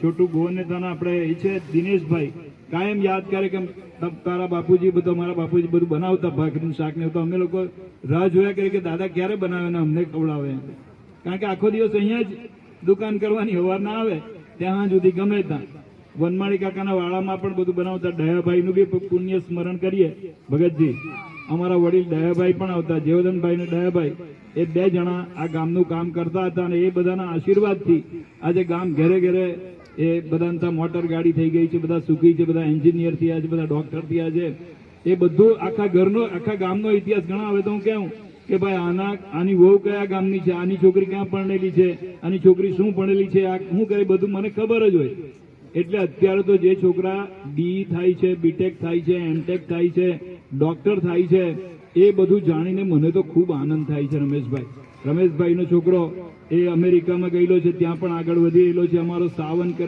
छोटू गोनेताना આપણે એ છે દિનેશભાઈ કાયમ યાદ કરે કે તારા બાપુજી બધું મારા બાપુજી બધું બનાવતા ભાખરીનું શાક ને તો અમે લોકો રાહ જોયા કરીએ કે દાદા ક્યારે બનાવે ને અમને ખવડાવે, કારણ કે આખો દિવસ અહીંયા જ દુકાન કરવાની હવાર ના આવે ત્યાં સુધી ગમે ત્યાં વનમાળી કાકાના વાળામાં પણ બધું બનાવતા. દયાભાઈનું બી પુણ્ય સ્મરણ કરીએ. ભગતજી અમારા વડીલ દયાભાઈ પણ આવતા, જેવદનભાઈ ને દયાભાઈ એ બે જણા આ ગામનું કામ કરતા હતા અને એ બધાના આશીર્વાદથી આજે ગામ ઘરે ઘરે એ બધા મોટર ગાડી થઈ ગઈ છે, બધા સુખી છે, બધા એન્જિનિયર થયા છે, બધા ડોક્ટર થયા છે. એ બધું આખા ઘરનો આખા ગામનો ઇતિહાસ ગણાવે તો હું કહું કે ભાઈ આની વહુ કયા ગામની છે, આની છોકરી ક્યાં ભણેલી છે, આની છોકરી શું ભણેલી છે, આ શું કરે બધું મને ખબર જ હોય. એટલે અત્યારે તો જે છોકરા બી થાય છે, બીટેક થાય છે, એમટેક થાય છે, ડોક્ટર થાય છે, એ બધું જાણીને મને તો ખૂબ આનંદ થાય છે. રમેશભાઈનો છોકરો એ અમેરિકામાં ગયેલો છે, ત્યાં પણ આગળ વધી રહેલો છે. અમારો સાવન કરે